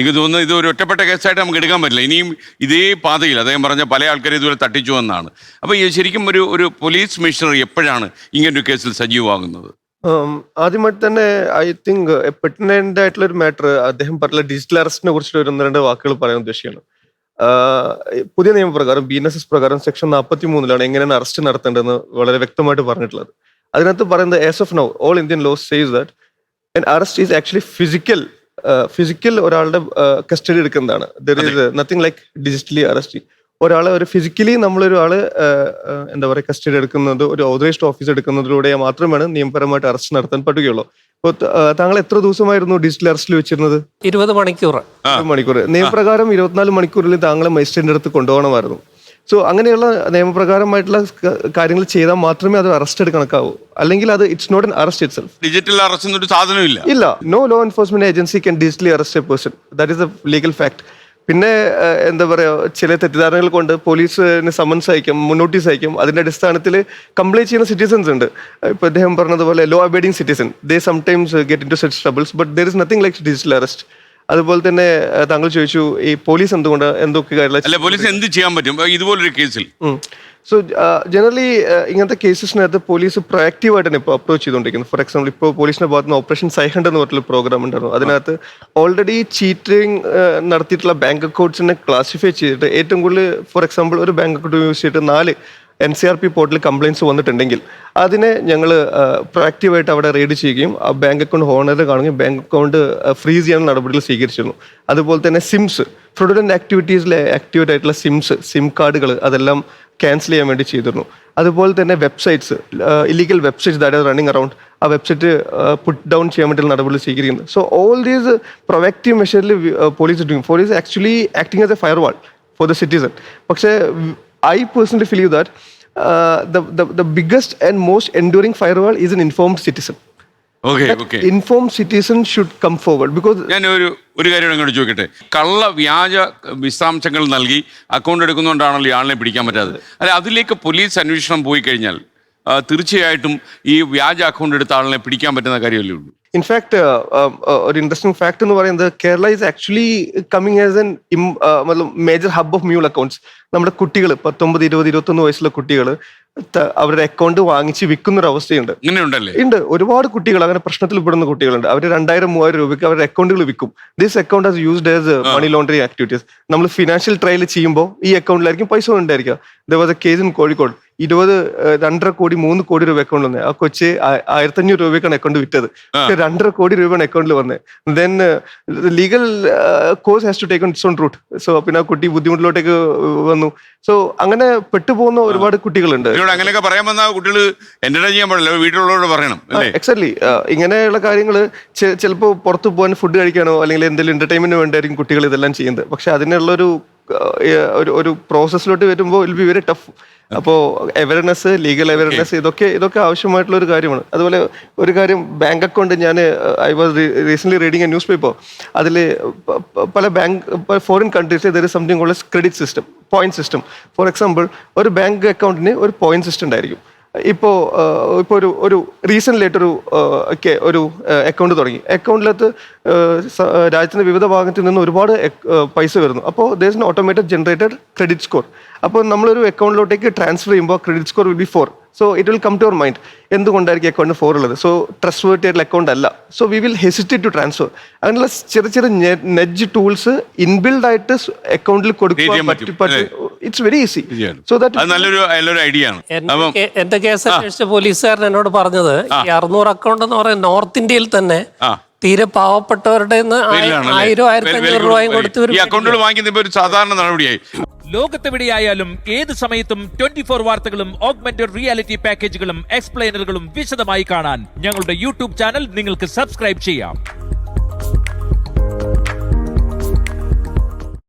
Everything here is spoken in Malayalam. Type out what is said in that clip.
എനിക്ക് തോന്നുന്നു ഇത് ഒരു ഒറ്റപ്പെട്ട കേസായിട്ട് നമുക്ക് എടുക്കാൻ പറ്റില്ല. ഇനിയും ഇതേ പാതയിൽ അദ്ദേഹം പറഞ്ഞ പല ആൾക്കാരെ ഇതുവരെ തട്ടിച്ചു എന്നാണ്. അപ്പോൾ ഈ ശരിക്കും ഒരു പോലീസ് മിഷണറി എപ്പോഴാണ് ഇങ്ങനൊരു കേസിൽ സജീവമാകുന്നത്? ആദ്യമായിട്ട് തന്നെ ഐ തിങ്ക് പെർട്ടിനന്റ് ആയിട്ടുള്ള ഒരു മാറ്റർ അദ്ദേഹം പറഞ്ഞ ഡിജിറ്റൽ അറസ്റ്റിനെ കുറിച്ചിട്ട് ഒരു 1-2 വാക്കുകൾ പറയാൻ ഉദ്ദേശിക്കുകയാണ്. പുതിയ നിയമപ്രകാരം BNSS പ്രകാരം സെക്ഷൻ 43 എങ്ങനെയാണ് അറസ്റ്റ് നടത്തേണ്ടതെന്ന് വളരെ വ്യക്തമായിട്ട് പറഞ്ഞിട്ടുള്ളത്. അതിനകത്ത് പറയുന്നത് as of now all Indian laws says that an arrest is actually physical ഒരാളുടെ കസ്റ്റഡി എടുക്കുന്നതാണ്. There is nothing like digitally arrest. ഒരാളെ ഒരു ഫിസിക്കലി നമ്മളൊരാള് എന്താ പറയുക കസ്റ്റഡി എടുക്കുന്നത് ഒരു ഓതറൈസ്ഡ് ഓഫീസ് എടുക്കുന്നതിലൂടെ മാത്രമാണ് നിയമപരമായിട്ട് അറസ്റ്റ് നടത്താൻ പറ്റുകയുള്ളൂ. ഇപ്പോൾ താങ്കൾ എത്ര ദിവസമായിരുന്നു ഡിജിറ്റൽ അറസ്റ്റിൽ വെച്ചിരുന്നത്? 20 മണിക്കൂർ. നിയമപ്രകാരം 24 മണിക്കൂറിൽ താങ്കളെ മജിസ്ട്രേറ്റിന്റെ അടുത്ത് കൊണ്ടുപോകണമായിരുന്നു. സോ അങ്ങനെയുള്ള നിയമപ്രകാരമായിട്ടുള്ള കാര്യങ്ങൾ ചെയ്താൽ മാത്രമേ അത് അറസ്റ്റ് കണക്കാവൂ. അല്ലെങ്കിൽ അത് it's not an arrest itself. Digital arrest എന്നൊരു സാധനമില്ല. ഇല്ല, no law enforcement agency can digitally arrest a person. That is a legal fact. പിന്നെ എന്താ പറയുക, ചില തെറ്റിദ്ധാരണകൾ കൊണ്ട് പോലീസിന് സമൻസ് അയക്കും, നോട്ടീസ് അയക്കും. അതിന്റെ അടിസ്ഥാനത്തിൽ കംപ്ലൈന്റ് ചെയ്യുന്ന സിറ്റിസൺസ് ഉണ്ട്. ഇപ്പൊ അദ്ദേഹം പറഞ്ഞതുപോലെ law abiding citizen, they sometimes get into such troubles, but there is nothing like digital arrest. അതുപോലെ തന്നെ താങ്കൾ ചോദിച്ചു ഈ പോലീസ് എന്തൊക്കെ കാര്യങ്ങൾ പോലീസ് എന്ത് ചെയ്യാൻ പറ്റും ഇതുപോലൊരു കേസിൽ? സോ ജനറലി ഇങ്ങനത്തെ കേസസിനകത്ത് പോലീസ് പ്രൊയാക്റ്റീവായിട്ടാണ് ഇപ്പോൾ അപ്രോച്ച് ചെയ്തുകൊണ്ടിരിക്കുന്നത്. ഫോർ എക്സാമ്പിൾ ഇപ്പോൾ പോലീസിന്റെ ഭാഗത്ത് നിന്ന് ഓപ്പറേഷൻ സൈഹണ്ട് എന്ന് പറഞ്ഞിട്ടുള്ള പ്രോഗ്രാം ഉണ്ടായിരുന്നു. അതിനകത്ത് ഓൾറെഡി ചീറ്റിംഗ് നടത്തിയിട്ടുള്ള ബാങ്ക് അക്കൗണ്ട്സിനെ ക്ലാസിഫൈ ചെയ്തിട്ട് ഏറ്റവും കൂടുതൽ ഫോർ എക്സാമ്പിൾ ഒരു ബാങ്ക് അക്കൗണ്ട് യൂസ് ചെയ്തിട്ട് 4 NCRP പോർട്ടലിൽ കംപ്ലയിൻറ്റ്സ് വന്നിട്ടുണ്ടെങ്കിൽ അതിനെ ഞങ്ങൾ പ്രൊയാക്റ്റീവായിട്ട് അവിടെ റെയ്ഡ് ചെയ്യുകയും ആ ബാങ്ക് അക്കൗണ്ട് ഓണറെ കാണുകയും ബാങ്ക് അക്കൗണ്ട് ഫ്രീസ് ചെയ്യാനുള്ള നടപടികൾ സ്വീകരിച്ചിരുന്നു. അതുപോലെ തന്നെ സിംസ്, ഫ്രോഡുലന്റ് ആക്ടിവിറ്റീസിൽ ആക്ടിവേറ്റ് ആയിട്ടുള്ള സിം കാർഡുകൾ അതെല്ലാം ക്യാൻസൽ ചെയ്യാൻ വേണ്ടി ചെയ്തിരുന്നു. അതുപോലെ തന്നെ websites, illegal websites that are running around, ആ വെബ്സൈറ്റ് പുട്ട് ഡൗൺ ചെയ്യാൻ വേണ്ടിയുള്ള നടപടി സ്വീകരിക്കുന്നത്. സോ ഓൾ ദീസ് പ്രൊവാക്റ്റീവ് മെഷറിൽ police actually acting as a firewall for the citizen. പക്ഷേ I personally believe that the biggest and most enduring firewall is an informed citizen. Okay. Informed citizen should come forward because ഞാൻ ഒരു കാര്യം അങ്ങോട്ട് ചോദിക്കട്ടെ. കള്ള വ്യാജ വിശദാംശങ്ങൾ നൽകി അക്കൗണ്ട് എടുക്കുന്നതുകൊണ്ടാണല്ലോ ആളിനെ പിടിക്കാൻ പറ്റാതെ. അല്ലെ, അതിലേക്ക് പോലീസ് അന്വേഷണം പോയി കഴിഞ്ഞാൽ തീർച്ചയായിട്ടും ഈ വ്യാജ അക്കൗണ്ട് എടുത്ത ആളിനെ പിടിക്കാൻ പറ്റുന്ന കാര്യമല്ലേ ഉള്ളൂ. ഇൻഫാക്ട് ഒരു ഇൻട്രസ്റ്റിംഗ് ഫാക്ട് എന്ന് പറയുന്നത് Kerala is actually coming as an major hub of mule accounts. നമ്മുടെ കുട്ടികൾ 19, 20, 21 വയസ്സുള്ള കുട്ടികൾ അവരുടെ അക്കൗണ്ട് വാങ്ങിച്ച് വിൽക്കുന്ന ഒരു അവസ്ഥയുണ്ട്. ഉണ്ട്. ഒരുപാട് കുട്ടികൾ അങ്ങനെ പ്രശ്നത്തിൽ പെടുന്ന കുട്ടികളുണ്ട്. അവർ 2000-3000 രൂപയ്ക്ക് അവരുടെ അക്കൗണ്ടുകൾ വിൽക്കും. This account has used as money laundering activities. നമ്മൾ ഫിനാൻഷ്യൽ ട്രയൽ ചെയ്യുമ്പോൾ ഈ അക്കൗണ്ടിലായിരിക്കും പൈസ ഉണ്ടായിരിക്കുക. There was a case in Kozhikode. 2.5 കോടി 3 കോടി രൂപ അക്കൗണ്ട് വന്നത്. ആ കൊച്ച് 1500 രൂപയ്ക്കാണ് അക്കൗണ്ട് വിറ്റത്. 2.5 കോടി രൂപയാണ് അക്കൗണ്ടിൽ വന്നത്. Then legal course has to take on its own route. So പിന്നെ ആ കുട്ടി ബുദ്ധിമുട്ടിലോട്ടേക്ക് വന്നു. സോ അങ്ങനെ പെട്ടുപോകുന്ന ഒരുപാട് കുട്ടികളുണ്ട്. അങ്ങനെയൊക്കെ പറയാൻ വന്ന കുട്ടികൾ എന്റർടൈൻ ചെയ്യാൻ പാടില്ല, വീട്ടിലുള്ളവരോട് പറയണം. എക്സാക്ട്ലി. ഇങ്ങനെയുള്ള കാര്യങ്ങൾ ചിലപ്പോൾ പുറത്ത് പോകാൻ ഫുഡ് കഴിക്കാനോ അല്ലെങ്കിൽ എന്തെങ്കിലും എന്റർടൈൻമെന്റിന് വേണ്ടിയായിരിക്കും കുട്ടികൾ ഇതെല്ലാം ചെയ്യുന്നത്. പക്ഷെ അതിനുള്ളൊരു ഒരു പ്രോസസ്സിലോട്ട് വരുമ്പോൾ വിൽ ബി വെരി ടഫ്. അപ്പോൾ അവയർനെസ്, ലീഗൽ അവയർനെസ് ഇതൊക്കെ ആവശ്യമായിട്ടുള്ള ഒരു കാര്യമാണ്. അതുപോലെ ഒരു കാര്യം, bank account I was recent reading a newspaper. അതിൽ പല ഫോറിൻ കൺട്രീസിൽ there is something called credit system, point system. For example ഒരു ബാങ്ക് അക്കൗണ്ടിന് ഒരു പോയിന്റ് സിസ്റ്റം ഉണ്ടായിരിക്കും. ഇപ്പോൾ ഒരു റീസെൻ്റ്ലി ആയിട്ടൊരു ഒരു അക്കൗണ്ട് തുടങ്ങി. അക്കൗണ്ടിനകത്ത് രാജ്യത്തിൻ്റെ വിവിധ ഭാഗത്തിൽ നിന്ന് ഒരുപാട് പൈസ വരുന്നു. അപ്പോൾ there is an automated generated credit score. അപ്പോൾ നമ്മളൊരു അക്കൗണ്ടിലോട്ടേക്ക് ട്രാൻസ്ഫർ ചെയ്യുമ്പോൾ credit score will be 4. So it will come to your mind, എന്തുകൊണ്ടായിരിക്കും അക്കൗണ്ട് 4 ഉള്ളത്? സോ ട്രസ്റ്റ് വേർട്ടി ആയിട്ടുള്ള അക്കൗണ്ട് അല്ല. So we will hesitate to transfer. അങ്ങനെയുള്ള ചെറിയ നെഡ്ജ് ടൂൾസ് ഇൻബിൽഡ് ആയിട്ട് അക്കൗണ്ടിൽ കൊടുക്കാൻ പറ്റും. It's very easy. So that നല്ലൊരു ഐഡിയ ആണ്. എന്റെ കേസ് അന്വേഷിച്ച പോലീസുകാരൻ എന്നോട് പറഞ്ഞത് ഈ 600 അക്കൗണ്ട് എന്ന് പറയുന്നത് നോർത്ത് ഇന്ത്യയിൽ തന്നെ തീരെ പാവപ്പെട്ടവരുടെ 1000-1500 രൂപയും കൊടുത്ത് അക്കൗണ്ടുകൾ വാങ്ങിക്കുന്ന ഒരു സാധാരണ നടപടിയായി. ലോകത്തെവിടെയായാലും ഏത് സമയത്തും 24 വാർത്തകളും ഓഗ്മെന്റഡ് റിയാലിറ്റി പാക്കേജുകളും എക്സ്പ്ലെയിനറുകളും വിശദമായി കാണാൻ ഞങ്ങളുടെ യൂട്യൂബ് ചാനൽ നിങ്ങൾക്ക് സബ്സ്ക്രൈബ് ചെയ്യാം.